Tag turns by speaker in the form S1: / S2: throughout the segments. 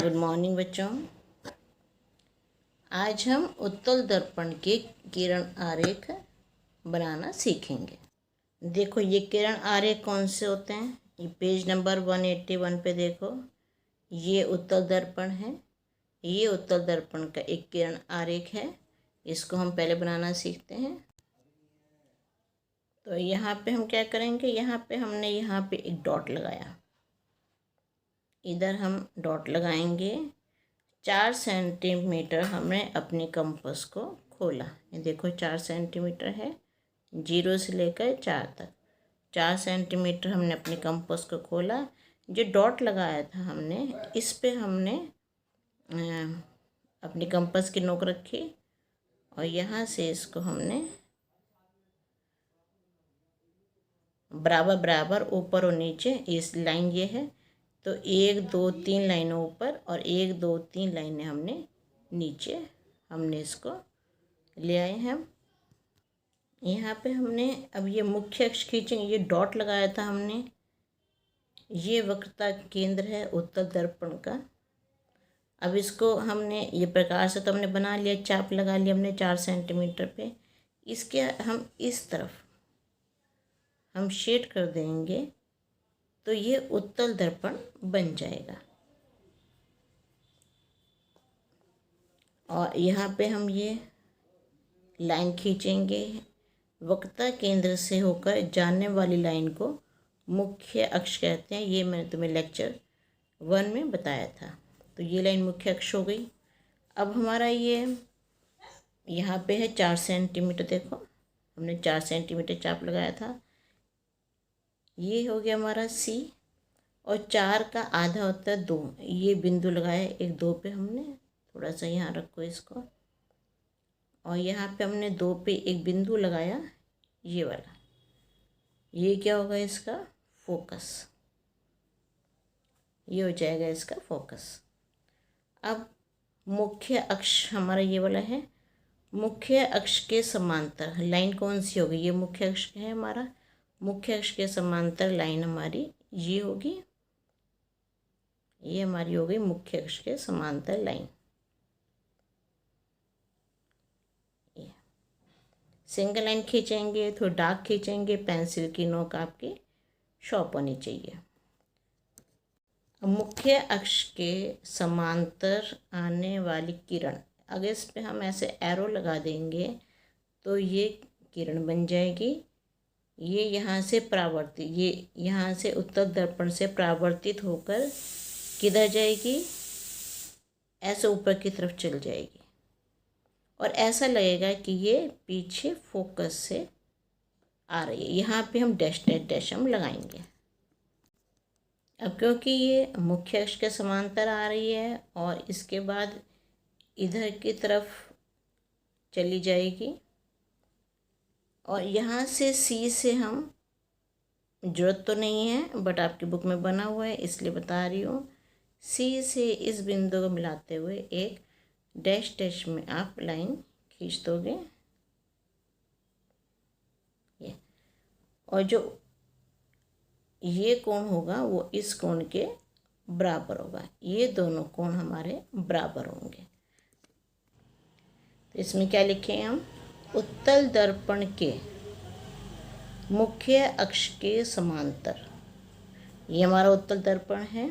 S1: Good morning बच्चों। आज हम उत्तल दर्पण के किरण आरेख बनाना सीखेंगे। देखो ये किरण आरेख कौन से होते हैं, ये पेज नंबर 181 पे देखो, ये उत्तल दर्पण है। ये उत्तल दर्पण का एक किरण आरेख है, इसको हम पहले बनाना सीखते हैं। तो यहाँ पे हम क्या करेंगे, यहाँ पे एक डॉट लगाया, इधर हम डॉट लगाएंगे। 4 सेंटीमीटर हमने अपने कंपास को खोला, ये देखो 4 सेंटीमीटर है, 0 से लेकर 4 तक 4 सेंटीमीटर हमने अपने कंपास को खोला। जो डॉट लगाया था हमने, इस पे हमने अपनी कंपास की नोक रखी और यहाँ से इसको हमने बराबर बराबर ऊपर और नीचे, इस लाइन ये है तो 1 2 3 लाइनों ऊपर और 1 2 3 लाइनें हमने नीचे, हमने इसको ले आए हैं। यहाँ पे हमने अब ये मुख्य अक्ष खींचेंगे, ये डॉट लगाया था हमने, ये वक्रता केंद्र है उत्तल दर्पण का। अब इसको हमने ये प्रकार से तो हमने बना लिया, चाप लगा लिया हमने 4 सेंटीमीटर पे। इसके हम इस तरफ हम शेड कर देंगे तो ये उत्तल दर्पण बन जाएगा। और यहाँ पे हम ये लाइन खींचेंगे, वक्रता केंद्र से होकर जाने वाली लाइन को मुख्य अक्ष कहते हैं। ये मैंने तुम्हें लेक्चर 1 में बताया था। तो ये लाइन मुख्य अक्ष हो गई। अब हमारा ये यहाँ पे है 4 सेंटीमीटर, देखो हमने 4 सेंटीमीटर चाप लगाया था। ये हो गया हमारा C, और 4 का आधा होता है 2, ये बिंदु लगाया एक 2 पे हमने, थोड़ा सा यहाँ रखो इसको, और यहाँ पे हमने 2 पे एक बिंदु लगाया, ये वाला, ये क्या होगा इसका फोकस, ये हो जाएगा इसका फोकस। अब मुख्य अक्ष हमारा ये वाला है, मुख्य अक्ष के समांतर लाइन कौन सी होगी, ये मुख्य अक्ष है हमारा, मुख्य अक्ष के समांतर लाइन हमारी ये होगी, ये हमारी हो गई मुख्य अक्ष के समांतर लाइन। ये सिंगल लाइन खींचेंगे, थोड़ा डार्क खींचेंगे, पेंसिल की नोक आपकी शॉर्प होनी चाहिए। मुख्य अक्ष के समांतर आने वाली किरण, अगर इस पे हम ऐसे एरो लगा देंगे तो ये किरण बन जाएगी। ये यहाँ से परावर्तित, ये यहाँ से उत्तल दर्पण से परावर्तित होकर किधर जाएगी, ऐसे ऊपर की तरफ चल जाएगी और ऐसा लगेगा कि ये पीछे फोकस से आ रही है। यहाँ पे हम डैश डैश डैश हम लगाएंगे। अब क्योंकि ये मुख्य अक्ष के समांतर आ रही है और इसके बाद इधर की तरफ चली जाएगी, और यहाँ से C से हम, जरूरत तो नहीं है बट आपकी बुक में बना हुआ है इसलिए बता रही हूँ, C से इस बिंदु को मिलाते हुए एक डैश डैश में आप लाइन खींच दोगे ये, और जो ये कोण होगा वो इस कोण के बराबर होगा, ये दोनों कोण हमारे बराबर होंगे। तो इसमें क्या लिखें हम, उत्तल दर्पण के मुख्य अक्ष के समांतर, ये हमारा उत्तल दर्पण है,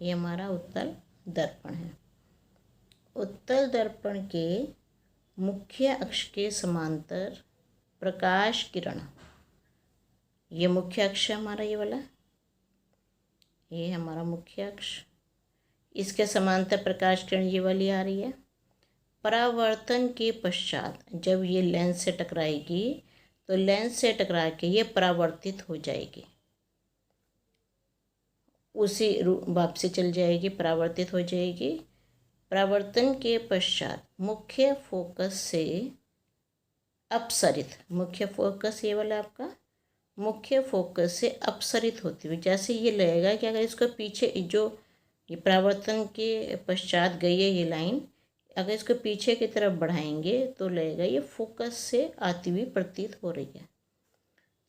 S1: ये हमारा उत्तल दर्पण है। उत्तल दर्पण के मुख्य अक्ष के समांतर प्रकाश किरण, ये मुख्य अक्ष है हमारा, ये वाला, ये हमारा मुख्य अक्ष, इसके समांतर प्रकाश किरण ये वाली आ रही है। परावर्तन के पश्चात जब ये लेंस से टकराएगी तो लेंस से टकरा के ये परावर्तित हो जाएगी, उसी वापसी चल जाएगी, परावर्तित हो जाएगी। परावर्तन के पश्चात मुख्य फोकस से अपसरित, मुख्य फोकस ये वाला आपका, मुख्य फोकस से अपसरित होती हुई, जैसे ये लगेगा कि अगर इसको पीछे, जो ये परावर्तन के पश्चात गई है ये लाइन, अगर इसको पीछे की तरफ बढ़ाएंगे तो लगेगा ये फोकस से आती हुई प्रतीत हो रही है,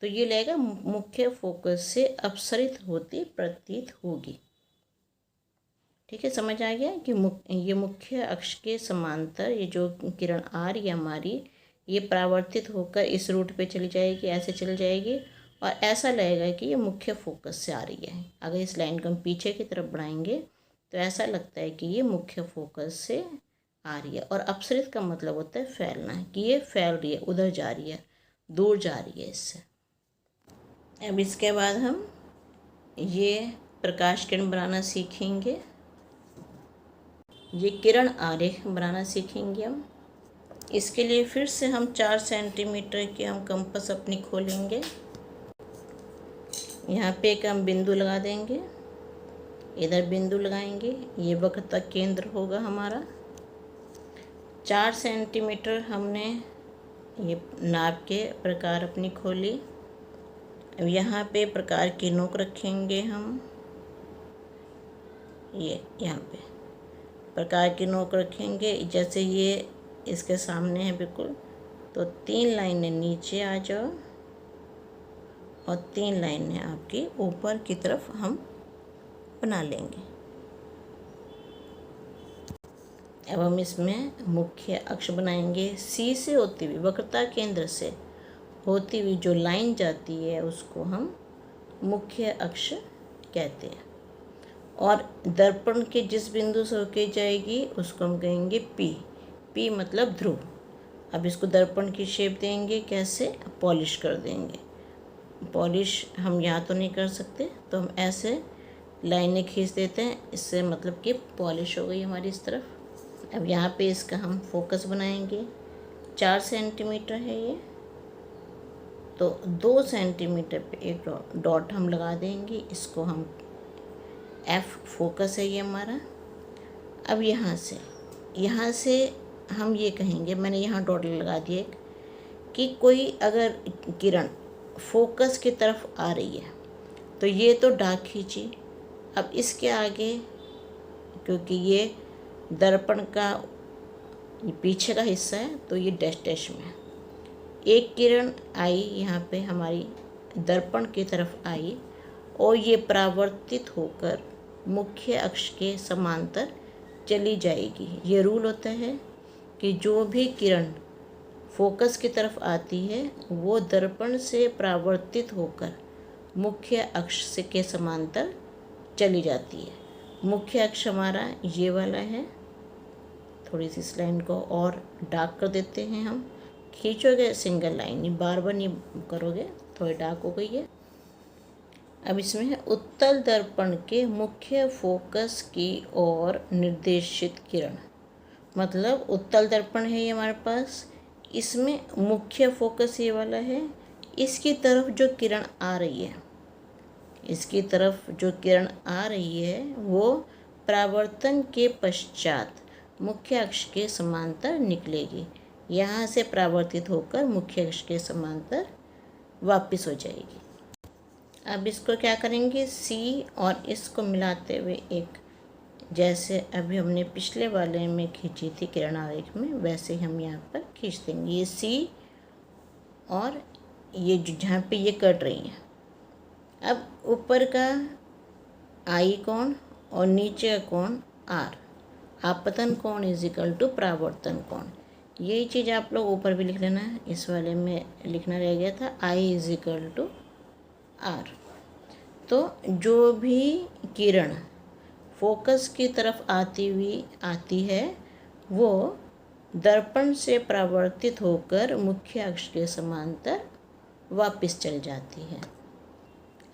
S1: तो ये लगेगा मुख्य फोकस से अपसरित होती प्रतीत होगी। ठीक है, समझ आ गया कि ये मुख्य अक्ष के समांतर ये जो किरण आ रही है हमारी, ये परावर्तित होकर इस रूट पे चली जाएगी, ऐसे चली जाएगी और ऐसा लगेगा कि ये मुख्य फोकस से आ रही है। अगर इस लाइन को हम पीछे की तरफ बढ़ाएंगे तो ऐसा लगता है कि ये मुख्य फोकस से आ रही है। और अपसरित का मतलब होता है फैलना, कि ये फैल रही है, उधर जा रही है, दूर जा रही है इससे। अब इसके बाद हम ये प्रकाश किरण बनाना सीखेंगे, ये किरण आरेख बनाना सीखेंगे हम। इसके लिए फिर से हम 4 सेंटीमीटर की हम कंपास अपनी खोलेंगे। यहाँ पे एक हम बिंदु लगा देंगे, इधर बिंदु लगाएंगे, ये वक्रता केंद्र होगा हमारा। 4 सेंटीमीटर हमने ये नाप के प्रकार अपनी खोली। अब यहाँ पे प्रकार की नोक रखेंगे हम, ये यहाँ पे प्रकार की नोक रखेंगे। जैसे ये इसके सामने है बिल्कुल, तो 3 लाइनें नीचे आ जाओ और 3 लाइनें आपकी ऊपर की तरफ हम बना लेंगे। अब हम इसमें मुख्य अक्ष बनाएंगे। सी से होती हुई, वक्रता केंद्र से होती हुई जो लाइन जाती है उसको हम मुख्य अक्ष कहते हैं। और दर्पण के जिस बिंदु से होके जाएगी उसको हम कहेंगे पी। पी मतलब ध्रुव। अब इसको दर्पण की शेप देंगे, कैसे? पॉलिश कर देंगे। पॉलिश हम यहाँ तो नहीं कर सकते, तो हम ऐसे लाइनें खींच देते हैं, इससे मतलब कि पॉलिश हो गई हमारी इस तरफ। अब यहाँ पे इसका हम फोकस बनाएंगे। 4 सेंटीमीटर है ये, तो 2 सेंटीमीटर पे एक डॉट हम लगा देंगे, इसको हम एफ फोकस है ये हमारा। अब यहाँ से हम ये कहेंगे, मैंने यहाँ डॉट लगा दिया कि कोई अगर किरण फोकस की तरफ आ रही है तो ये तो डार्क खींची। अब इसके आगे, क्योंकि ये दर्पण का पीछे का हिस्सा है, तो ये डैश डैश में है। एक किरण आई यहाँ पे हमारी दर्पण की तरफ आई और ये परावर्तित होकर मुख्य अक्ष के समांतर चली जाएगी। ये रूल होता है कि जो भी किरण फोकस की तरफ आती है वो दर्पण से परावर्तित होकर मुख्य अक्ष से के समांतर चली जाती है। मुख्य अक्ष हमारा ये वाला है। थोड़ी सी इस लाइन को और डार्क कर देते हैं हम। खींचोगे सिंगल लाइन, ये बार बार नहीं करोगे, थोड़ी डार्क हो गई है। अब इसमें है उत्तल दर्पण के मुख्य फोकस की ओर निर्देशित किरण। मतलब उत्तल दर्पण है ये हमारे पास, इसमें मुख्य फोकस ये वाला है। इसकी तरफ जो किरण आ रही है, इसकी तरफ जो किरण आ रही है वो परावर्तन के पश्चात मुख्य अक्ष के समांतर निकलेगी। यहाँ से परावर्तित होकर मुख्य अक्ष के समांतर वापस हो जाएगी। अब इसको क्या करेंगे, सी और इसको मिलाते हुए एक, जैसे अभी हमने पिछले वाले में खींची थी किरण आरेख में, वैसे हम यहाँ पर खींच देंगे। ये सी और ये जो जहाँ पे ये कट रही हैं। अब ऊपर का आई कोण और नीचे का कोण आर, आपतन कोण इजिकल टू परावर्तन कोण। यही चीज़ आप लोग ऊपर भी लिख लेना है, इस वाले में लिखना रह गया था, आई इजिकल टू आर। तो जो भी किरण फोकस की तरफ आती है वो दर्पण से परावर्तित होकर मुख्य अक्ष के समांतर वापस चल जाती है।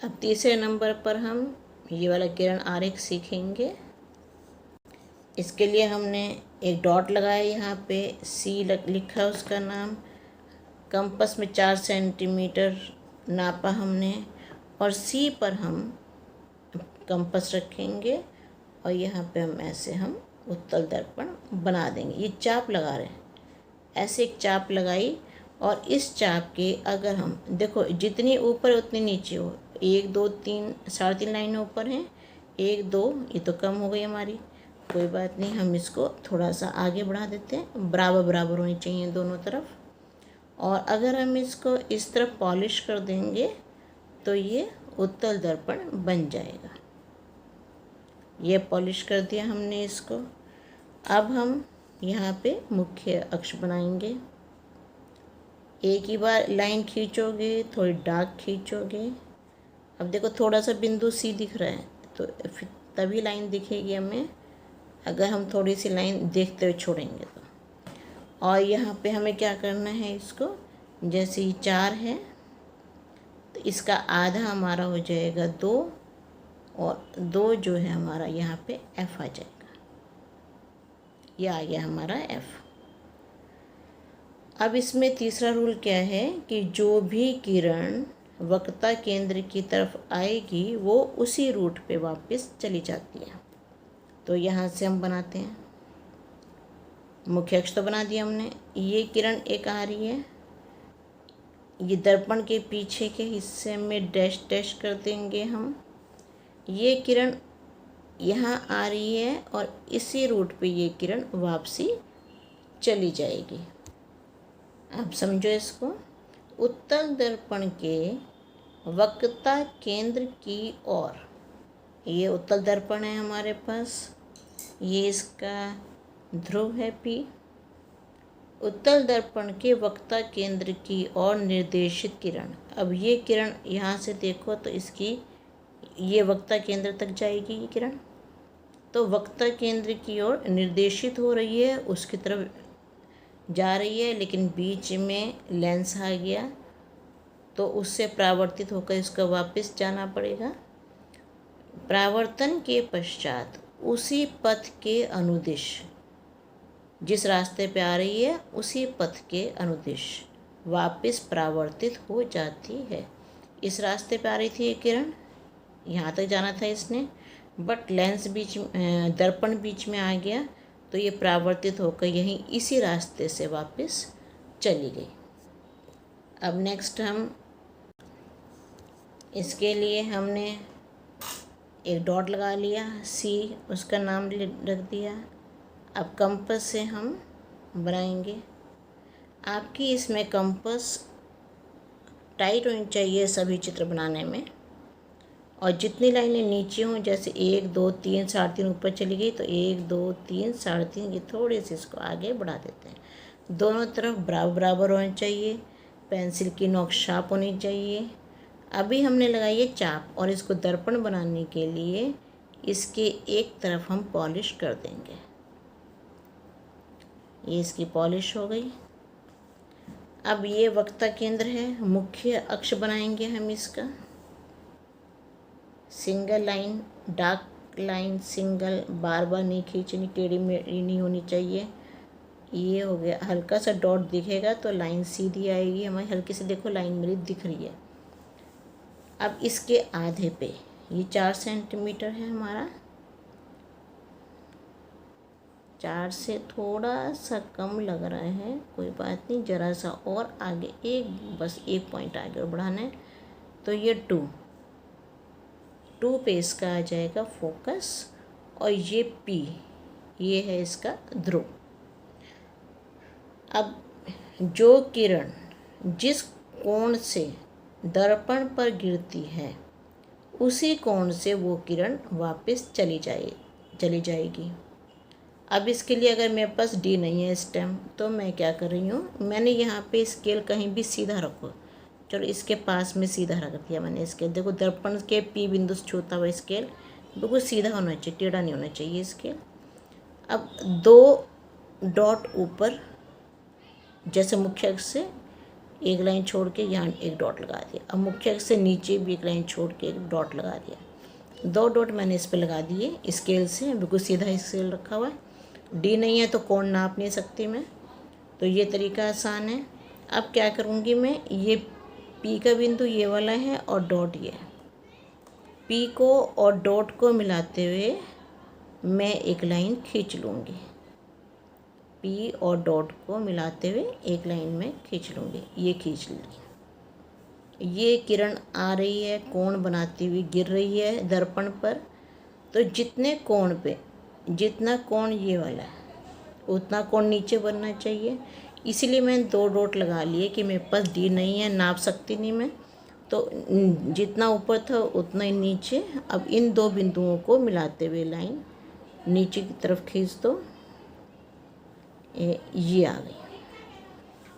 S1: अब तीसरे नंबर पर हम ये वाला किरण आरेख सीखेंगे। इसके लिए हमने एक डॉट लगाया, यहाँ पे सी लिखा उसका नाम। कंपास में 4 सेंटीमीटर नापा हमने और सी पर हम कंपास रखेंगे और यहाँ पे हम ऐसे हम उत्तल दर्पण बना देंगे। ये चाप लगा रहे हैं, ऐसे एक चाप लगाई और इस चाप के अगर हम देखो जितनी ऊपर उतनी नीचे हो, 1 2 3 3.5 लाइनें ऊपर हैं, 1 2 ये तो कम हो गई हमारी, कोई बात नहीं, हम इसको थोड़ा सा आगे बढ़ा देते हैं। बराबर बराबर होनी चाहिए दोनों तरफ। और अगर हम इसको इस तरफ पॉलिश कर देंगे तो ये उत्तल दर्पण बन जाएगा। ये पॉलिश कर दिया हमने इसको। अब हम यहाँ पे मुख्य अक्ष बनाएंगे। एक ही बार लाइन खींचोगे, थोड़ी डार्क खींचोगे। अब देखो थोड़ा सा बिंदु सी दिख रहा है, तो फिर तभी लाइन दिखेगी हमें अगर हम थोड़ी सी लाइन देखते हुए छोड़ेंगे तो। और यहाँ पे हमें क्या करना है, इसको जैसे ये 4 है तो इसका आधा हमारा हो जाएगा 2, और 2 जो है हमारा यहाँ पे F आ जाएगा। ये आ गया हमारा F। अब इसमें तीसरा रूल क्या है कि जो भी किरण वक्रता केंद्र की तरफ आएगी वो उसी रूट पे वापस चली जाती है। तो यहाँ से हम बनाते हैं। मुख्य अक्ष तो बना दिया हमने। ये किरण एक आ रही है, ये दर्पण के पीछे के हिस्से में डैश डैश कर देंगे हम। ये किरण यहाँ आ रही है और इसी रूट पे ये किरण वापसी चली जाएगी। अब समझो इसको। उत्तल दर्पण के वक्रता केंद्र की ओर, ये उत्तल दर्पण है हमारे पास, ये इसका ध्रुव है P। उत्तल दर्पण के वक्रता केंद्र की ओर निर्देशित किरण। अब ये किरण यहाँ से देखो तो इसकी ये वक्रता केंद्र तक जाएगी ये किरण, तो वक्रता केंद्र की ओर निर्देशित हो रही है, उसकी तरफ जा रही है, लेकिन बीच में लेंस आ गया तो उससे परावर्तित होकर इसका वापस जाना पड़ेगा। परावर्तन के पश्चात उसी पथ के अनुदिश, जिस रास्ते पे आ रही है उसी पथ के अनुदिश वापस परावर्तित हो जाती है। इस रास्ते पे आ रही थी ये किरण, यहाँ तक जाना था इसने, बट लेंस दर्पण बीच में आ गया तो ये परावर्तित होकर यहीं इसी रास्ते से वापस चली गई। अब नेक्स्ट हम इसके लिए हमने एक डॉट लगा लिया, C उसका नाम रख दिया। अब कंपास से हम बनाएंगे। आपकी इसमें कंपास टाइट होनी चाहिए सभी चित्र बनाने में, और जितनी लाइनें नीचे हों, जैसे 1 2 3 3.5 ऊपर चली गई तो 1 2 3 3.5, ये थोड़े से इसको आगे बढ़ा देते हैं। दोनों तरफ बराबर बराबर होने चाहिए, पेंसिल की नोक शार्प होनी चाहिए। अभी हमने लगाई है चाप, और इसको दर्पण बनाने के लिए इसके एक तरफ हम पॉलिश कर देंगे। ये इसकी पॉलिश हो गई। अब ये वक्रता केंद्र है, मुख्य अक्ष बनाएंगे हम इसका। Single line, dark line single, बार बार नहीं खींचनी, टेढ़ी मेढ़ी नहीं होनी चाहिए। ये हो गया। हल्का सा डॉट दिखेगा तो लाइन सीधी आएगी हमारी, हल्की सी देखो लाइन मेरी दिख रही है। अब इसके आधे पे ये 4 सेंटीमीटर है हमारा, 4 से थोड़ा सा कम लग रहा है, कोई बात नहीं, ज़रा सा और आगे, बस एक पॉइंट आगे और बढ़ाना है। तो ये 2 पे इसका आ जाएगा फोकस, और ये P, ये है इसका ध्रुव। अब जो किरण जिस कोण से दर्पण पर गिरती है उसी कोण से वो किरण वापस चली जाएगी। अब इसके लिए अगर मेरे पास D नहीं है इस टाइम, तो मैं क्या कर रही हूँ, मैंने यहाँ पे स्केल कहीं भी सीधा रखो, चलो इसके पास में सीधा रख दिया मैंने स्केल। देखो दर्पण के P बिंदु से छूता हुआ स्केल बिल्कुल सीधा होना चाहिए, टेढ़ा नहीं होना चाहिए स्केल। अब 2 डॉट ऊपर, जैसे मुख्य अक्ष से एक लाइन छोड़ के यहाँ एक डॉट लगा दिया। अब मुख्य अक्ष से नीचे भी एक लाइन छोड़ के एक डॉट लगा दिया। 2 डॉट मैंने इस पर लगा दिए स्केल से, बिल्कुल सीधा स्केल रखा हुआ है। D नहीं है तो कोण नाप नहीं सकती मैं, तो ये तरीका आसान है। अब क्या करूँगी मैं, ये P का बिंदु ये वाला है और डॉट ये है। P को और डॉट को मिलाते हुए मैं एक लाइन खींच लूँगी। P और डॉट को मिलाते हुए एक लाइन में खींच लूँगी, ये खींच ली। ये किरण आ रही है, कोण बनाती हुई गिर रही है दर्पण पर, तो जितने कोण पे, जितना कोण ये वाला है उतना कोण नीचे बनना चाहिए। इसीलिए मैंने 2 डॉट लगा लिए कि मेरे पास D नहीं है, नाप सकती नहीं मैं, तो जितना ऊपर था उतना ही नीचे। अब इन दो बिंदुओं को मिलाते हुए लाइन नीचे की तरफ खींच दो, ये आ गई।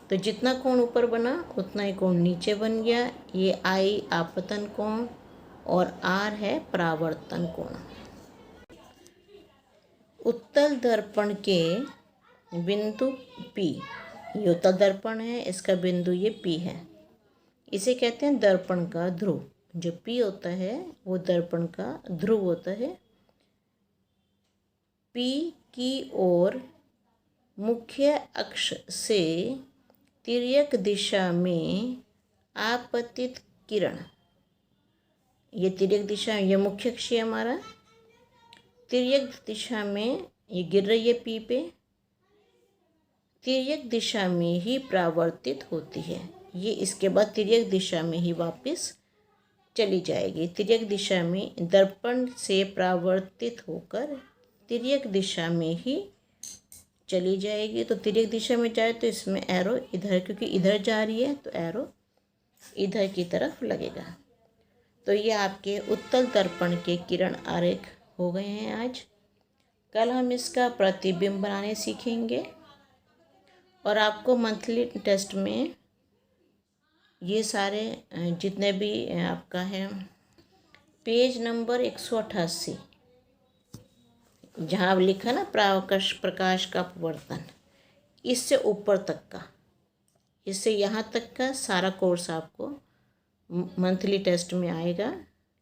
S1: तो जितना कोण ऊपर बना उतना ही कोण नीचे बन गया। ये आई आपतन कोण और आर है परावर्तन कोण। उत्तल दर्पण के बिंदु P, ये उत्तल दर्पण है, इसका बिंदु ये P है। इसे कहते हैं दर्पण का ध्रुव। जो P होता है वो दर्पण का ध्रुव होता है। P की ओर मुख्य अक्ष से तिर्यक दिशा में आपतित किरण, ये तिर्यक दिशा, ये मुख्य अक्ष है हमारा, तिर्यक दिशा में ये गिर रही है P पे, तिर्यक दिशा में ही परावर्तित होती है। ये इसके बाद तिर्यक दिशा में ही वापस चली जाएगी। तिर्यक दिशा में दर्पण से परावर्तित होकर तिर्यक दिशा में ही चली जाएगी। तो तिर्यक दिशा में जाए तो इसमें एरो इधर, क्योंकि इधर जा रही है तो एरो इधर की तरफ लगेगा। तो ये आपके उत्तल दर्पण के किरण आरेख हो गए हैं आज। कल हम इसका प्रतिबिंब बनाने सीखेंगे और आपको मंथली टेस्ट में ये सारे जितने भी आपका है पेज नंबर 188, जहाँ लिखा ना प्रकाश का अपवर्तन, इससे ऊपर तक का, इससे यहाँ तक का सारा कोर्स आपको मंथली टेस्ट में आएगा।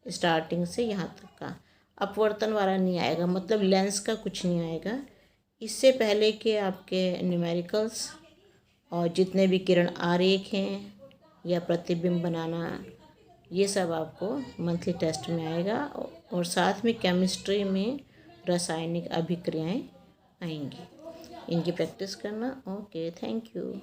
S1: स्टार्टिंग से यहाँ तक का अपवर्तन वाला नहीं आएगा, मतलब लेंस का कुछ नहीं आएगा। इससे पहले के आपके न्यूमेरिकल्स और जितने भी किरण आरेख हैं या प्रतिबिंब बनाना, ये सब आपको मंथली टेस्ट में आएगा। और साथ में केमिस्ट्री में रासायनिक अभिक्रियाएं आएंगी। इनकी प्रैक्टिस करना। Okay, thank you.